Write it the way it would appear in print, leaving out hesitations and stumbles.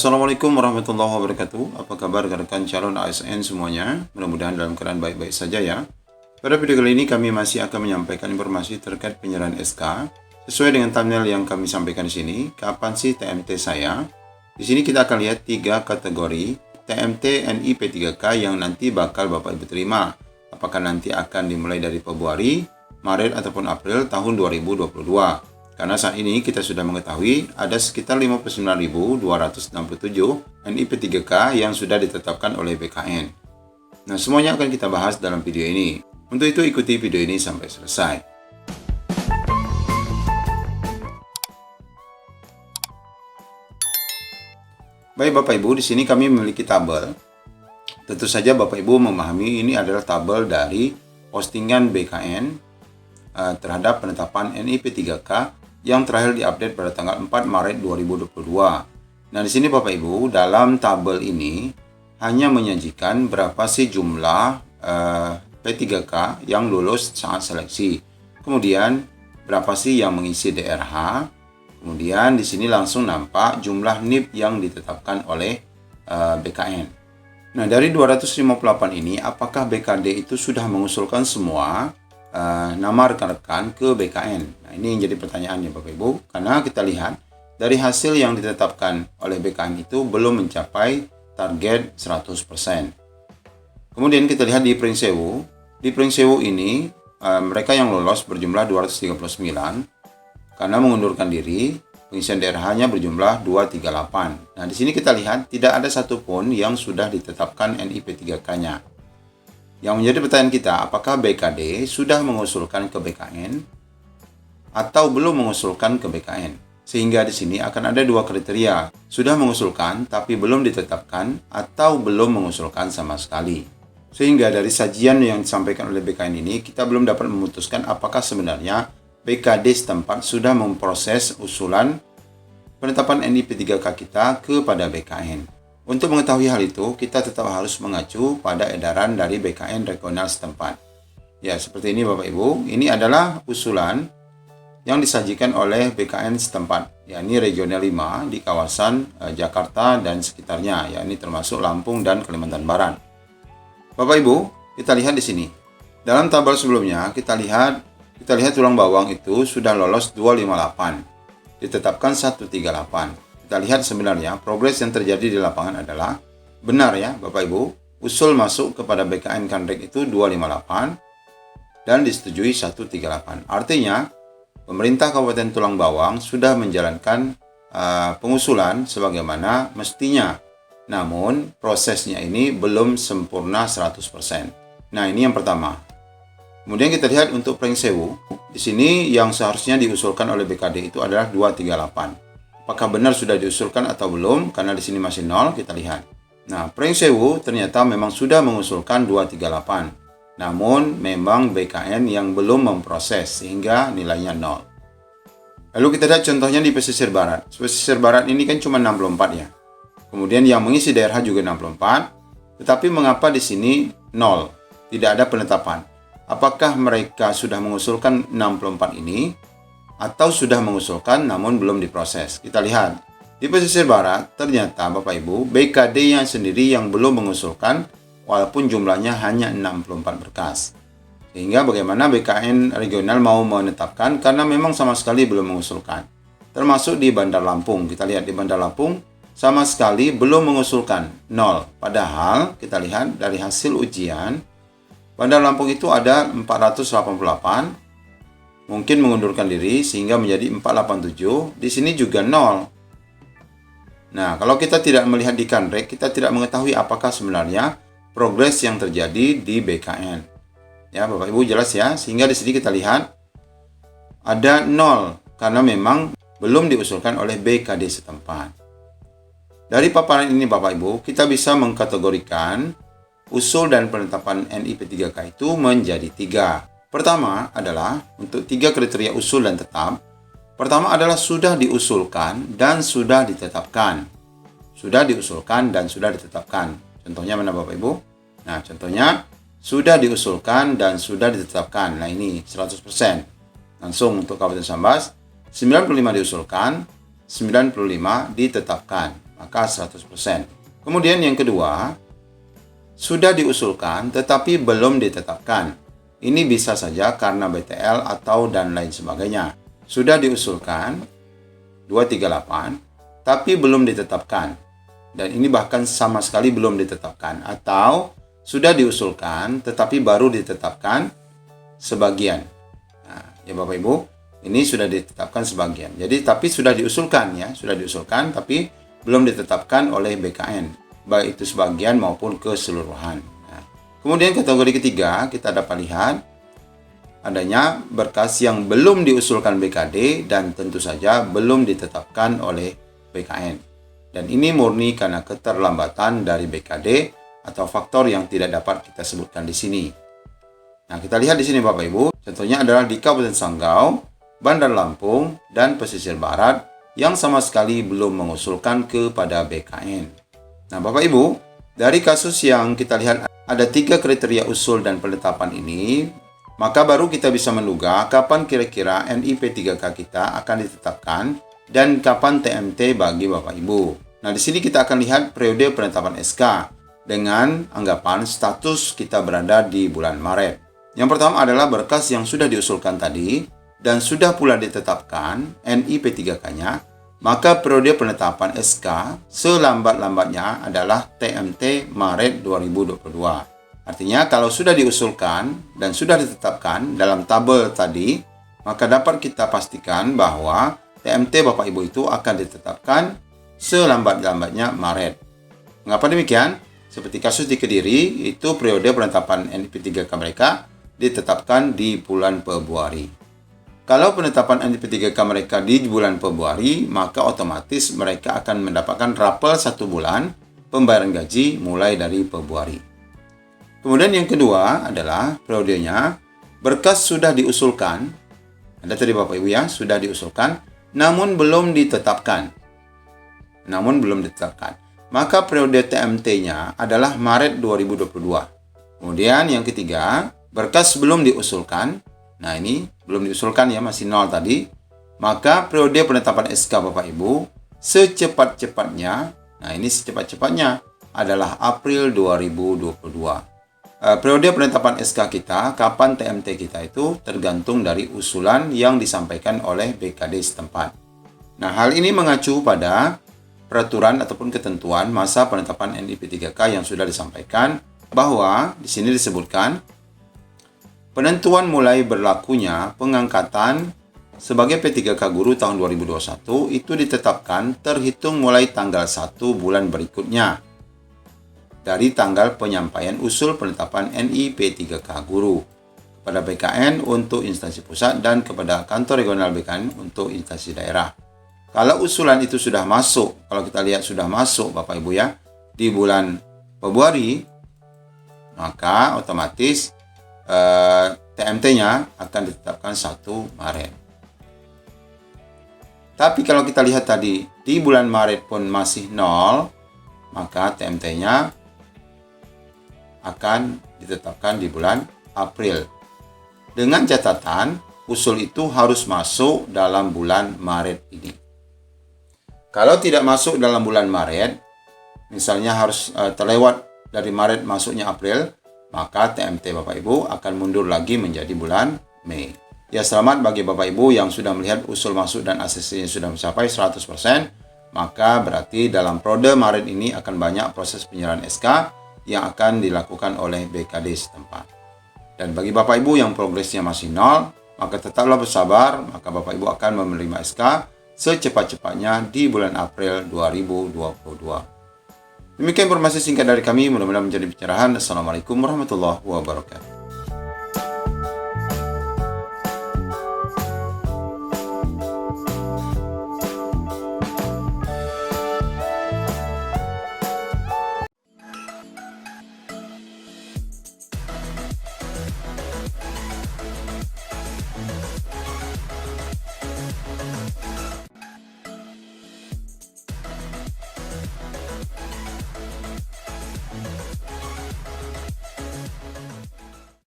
Assalamualaikum warahmatullahi wabarakatuh. Apa kabar rekan calon ASN semuanya? Mudah-mudahan dalam keadaan baik-baik saja ya. Pada video kali ini kami masih akan menyampaikan informasi terkait penyerahan SK sesuai dengan thumbnail yang kami sampaikan di sini. Kapan sih TMT saya? Di sini kita akan lihat 3 kategori TMT NIP3K yang nanti bakal Bapak Ibu terima. Apakah nanti akan dimulai dari Februari, Maret ataupun April tahun 2022? Karena saat ini kita sudah mengetahui ada sekitar 59.267 NIP3K yang sudah ditetapkan oleh BKN. Nah, semuanya akan kita bahas dalam video ini. Untuk itu ikuti video ini sampai selesai. Baik Bapak Ibu, di sini kami memiliki tabel. Tentu saja Bapak Ibu memahami ini adalah tabel dari postingan BKN terhadap penetapan NIP3K yang terakhir diupdate pada tanggal 4 Maret 2022. Nah, di sini Bapak Ibu, dalam tabel ini hanya menyajikan berapa sih jumlah P3K yang lulus saat seleksi. Kemudian berapa sih yang mengisi DRH. Kemudian di sini langsung nampak jumlah NIP yang ditetapkan oleh BKN. Nah, dari 258 ini apakah BKD itu sudah mengusulkan semua nama rekan-rekan ke BKN? Nah, ini yang jadi pertanyaannya Bapak Ibu, karena kita lihat dari hasil yang ditetapkan oleh BKN itu belum mencapai target 100%. Kemudian kita lihat di Pringsewu. Di Pringsewu ini mereka yang lolos berjumlah 239 karena mengundurkan diri. Pengisian daerahnya berjumlah 238. Nah, di sini kita lihat tidak ada satupun yang sudah ditetapkan NIP3K-nya. Yang menjadi pertanyaan kita, apakah BKD sudah mengusulkan ke BKN atau belum mengusulkan ke BKN? Sehingga di sini akan ada 2 kriteria, sudah mengusulkan tapi belum ditetapkan atau belum mengusulkan sama sekali. Sehingga dari sajian yang disampaikan oleh BKN ini, kita belum dapat memutuskan apakah sebenarnya BKD setempat sudah memproses usulan penetapan NIP3K kita kepada BKN. Untuk mengetahui hal itu, kita tetap harus mengacu pada edaran dari BKN regional setempat. Ya, seperti ini Bapak Ibu. Ini adalah usulan yang disajikan oleh BKN setempat, yakni regional 5 di kawasan Jakarta dan sekitarnya, yakni termasuk Lampung dan Kalimantan Barat. Bapak Ibu, kita lihat di sini. Dalam tabel sebelumnya, kita lihat tulang bawang itu sudah lolos 258, ditetapkan 138. Kita lihat sebenarnya progres yang terjadi di lapangan adalah benar ya Bapak Ibu, usul masuk kepada BKN Kanrek itu 258 dan disetujui 138. Artinya pemerintah Kabupaten Tulang Bawang sudah menjalankan pengusulan sebagaimana mestinya. Namun prosesnya ini belum sempurna 100%. Nah, ini yang pertama. Kemudian kita lihat untuk Pringsewu. Di sini yang seharusnya diusulkan oleh BKD itu adalah 238. Apakah benar sudah diusulkan atau belum? Karena di sini masih 0, kita lihat. Nah, Pringsewu ternyata memang sudah mengusulkan 238. Namun memang BKN yang belum memproses sehingga nilainya 0. Lalu kita lihat contohnya di pesisir barat. Pesisir barat ini kan cuma 64 ya. Kemudian yang mengisi daerah juga 64. Tetapi mengapa di sini 0? Tidak ada penetapan. Apakah mereka sudah mengusulkan 64 ini atau sudah mengusulkan namun belum diproses? Kita lihat di pesisir barat ternyata Bapak Ibu BKD yang sendiri yang belum mengusulkan walaupun jumlahnya hanya 64 berkas. Sehingga bagaimana BKN regional mau menetapkan karena memang sama sekali belum mengusulkan. Termasuk di Bandar Lampung, kita lihat di Bandar Lampung sama sekali belum mengusulkan 0. Padahal kita lihat dari hasil ujian Bandar Lampung itu ada 488 mungkin mengundurkan diri sehingga menjadi 487, di sini juga 0. Nah, kalau kita tidak melihat di Kanrek, kita tidak mengetahui apakah sebenarnya progres yang terjadi di BKN. Ya, Bapak Ibu jelas ya, sehingga di sini kita lihat ada 0 karena memang belum diusulkan oleh BKD setempat. Dari paparan ini Bapak Ibu, kita bisa mengkategorikan usul dan penetapan NIP3K itu menjadi 3. Pertama adalah untuk 3 kriteria usul dan tetap. Pertama adalah sudah diusulkan dan sudah ditetapkan. Sudah diusulkan dan sudah ditetapkan. Contohnya mana Bapak Ibu? Nah, contohnya sudah diusulkan dan sudah ditetapkan. Nah, ini 100%. Langsung untuk Kabupaten Sambas, 95 diusulkan, 95 ditetapkan. maka 100%. Kemudian yang kedua, sudah diusulkan tetapi belum ditetapkan. Ini bisa saja karena BTL atau dan lain sebagainya. Sudah diusulkan 238 tapi belum ditetapkan. Dan ini bahkan sama sekali belum ditetapkan, atau sudah diusulkan tetapi baru ditetapkan sebagian. Nah, ya Bapak Ibu, ini sudah ditetapkan sebagian. Jadi tapi sudah diusulkan ya, sudah diusulkan tapi belum ditetapkan oleh BKN, baik itu sebagian maupun keseluruhan. Nah, kemudian kategori ketiga kita dapat lihat adanya berkas yang belum diusulkan BKD dan tentu saja belum ditetapkan oleh BKN. Dan ini murni karena keterlambatan dari BKD atau faktor yang tidak dapat kita sebutkan di sini. Nah, kita lihat di sini Bapak Ibu, contohnya adalah di Kabupaten Sanggau, Bandar Lampung, dan Pesisir Barat yang sama sekali belum mengusulkan kepada BKN. Nah, Bapak Ibu, dari kasus yang kita lihat ada 3 kriteria usul dan penetapan ini, maka baru kita bisa menduga kapan kira-kira NIP 3K kita akan ditetapkan dan kapan TMT bagi Bapak Ibu. Nah, di sini kita akan lihat periode penetapan SK dengan anggapan status kita berada di bulan Maret. Yang pertama adalah berkas yang sudah diusulkan tadi dan sudah pula ditetapkan NIP 3K-nya, maka periode penetapan SK selambat-lambatnya adalah TMT Maret 2022. Artinya kalau sudah diusulkan dan sudah ditetapkan dalam tabel tadi, maka dapat kita pastikan bahwa TMT Bapak Ibu itu akan ditetapkan selambat-lambatnya Maret. Mengapa demikian? Seperti kasus di Kediri, itu periode penetapan NIP 3K mereka ditetapkan di bulan Februari. Kalau penetapan NIP 3K mereka di bulan Februari, maka otomatis mereka akan mendapatkan rapel 1 bulan pembayaran gaji mulai dari Februari. Kemudian yang kedua adalah periodenya berkas sudah diusulkan. Ada tadi Bapak Ibu ya, sudah diusulkan namun belum ditetapkan. Maka periode TMT-nya adalah Maret 2022. Kemudian yang ketiga, berkas belum diusulkan. Nah, ini belum diusulkan ya, masih 0 tadi. Maka periode penetapan SK Bapak Ibu secepat-cepatnya, nah ini secepat-cepatnya adalah April 2022. Periode penetapan SK kita, kapan TMT kita itu tergantung dari usulan yang disampaikan oleh BKD setempat. Nah, hal ini mengacu pada peraturan ataupun ketentuan masa penetapan NIP 3K yang sudah disampaikan, bahwa di sini disebutkan penentuan mulai berlakunya pengangkatan sebagai P3K guru tahun 2021 itu ditetapkan terhitung mulai tanggal 1 bulan berikutnya dari tanggal penyampaian usul penetapan NIP 3K guru kepada BKN untuk instansi pusat dan kepada kantor regional BKN untuk instansi daerah. Kalau usulan itu sudah masuk, kalau kita lihat sudah masuk Bapak Ibu ya, di bulan Februari, maka otomatis TMT-nya akan ditetapkan 1 Maret. Tapi kalau kita lihat tadi, di bulan Maret pun masih 0, maka TMT-nya akan ditetapkan di bulan April. Dengan catatan, usul itu harus masuk dalam bulan Maret ini. Kalau tidak masuk dalam bulan Maret, misalnya harus terlewat dari Maret masuknya April, maka TMT Bapak Ibu akan mundur lagi menjadi bulan Mei. Ya, selamat bagi Bapak Ibu yang sudah melihat usul masuk dan ACC-nya sudah mencapai 100%, maka berarti dalam periode Maret ini akan banyak proses penyerahan SK yang akan dilakukan oleh BKD setempat. Dan bagi Bapak Ibu yang progresnya masih 0, maka tetaplah bersabar, maka Bapak Ibu akan menerima SK secepat-cepatnya di bulan April 2022. Demikian informasi singkat dari kami, mudah-mudahan menjadi pencerahan. Assalamualaikum warahmatullahi wabarakatuh.